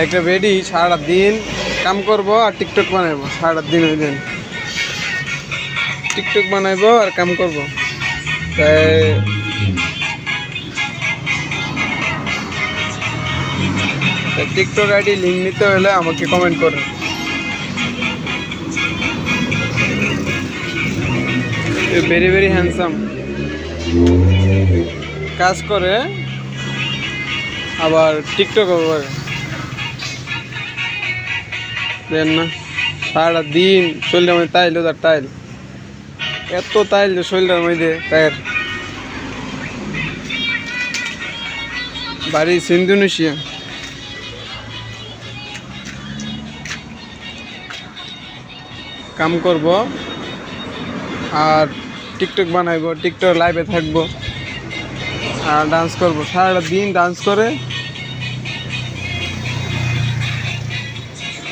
একটা বেডি সারাদিন কাম করবো আর টিকটক বানাইবো সারাদিন। ওই দিন টিকটক বানাইবো আর কাম করবো। তাই টিকটক আইডি লিঙ্ক নিতে হলে আমাকে কমেন্ট করুন। ভেরি ভেরি হ্যান্ডসাম, কাজ করে আবার টিকটকও করে। দেন না সারাদিন শরীরের মধ্যে তাইল ওদের তাইল, এত তাইল যে শরীরের মধ্যে তাইর। বাড়ি ইন্দোনেশিয়া। কাম করব আর টিকটক বানাইবো, টিকটক লাইভে থাকবো আর ডান্স করবো। সারাদিন ডান্স করে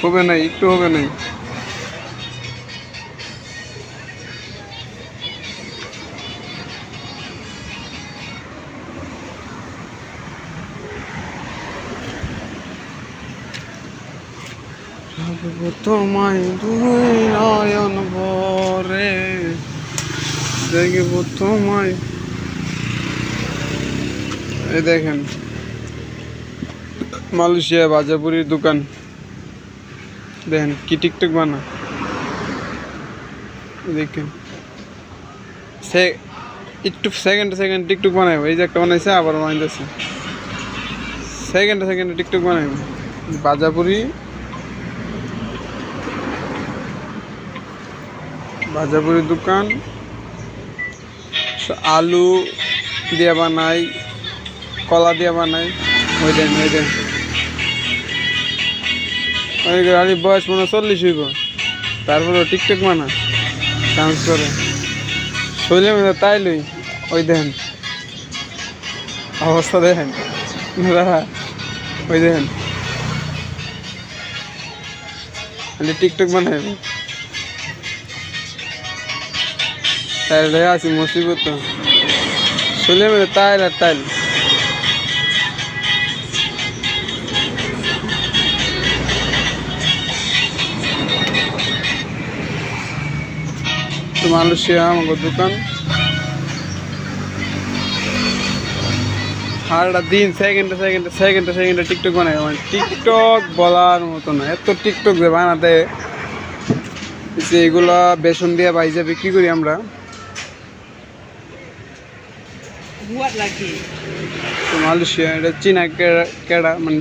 হবে নাই, একটু হবে নাই। তোমায় দুই নয়ন ভরে দেখব তোমায়। এই দেখেন মালয়েশিয়া বাজাপুরির দোকান, দেখেন কি টিকটক বানা। দেখেন সে একটু সেকেন্ডে সেকেন্ড টিকটক বানাইব। এই যে একটা বানাইছে আবার বানাইতেছে, সেকেন্ডে সেকেন্ডে টিকটক বানাইব। বাজাপুরি বাজাপুরির দোকান, আলু দিয়ে বানাই, কলা দিয়ে বানাই। ওই দেন ওই দেন ওই বয়স মনে 40 হইব, তারপরে টিকটক বানা ডান্স করে শৈলের মধ্যে তাই লই। ওই দেখেন অবস্থা দেখেন, ওই দেখেন টিকটক বানাই। তাই আছি মুসিবত, শৈলের মধ্যে তাইল আর তাইল। মালয়েশিয়া আমাকে দোকান সারাটা দিন সেকেন্ডে সেকেন্ডে সেকেন্ডে সেকেন্ডে টিকটক বানাই। মানে টিকটক বলার মতো না, এত টিকটক যে বানাতে। এগুলা বেসন দিয়ে বাইজা বিক্রি করি আমরা। মালয়েশিয়া এটা চীনা কেডা মানে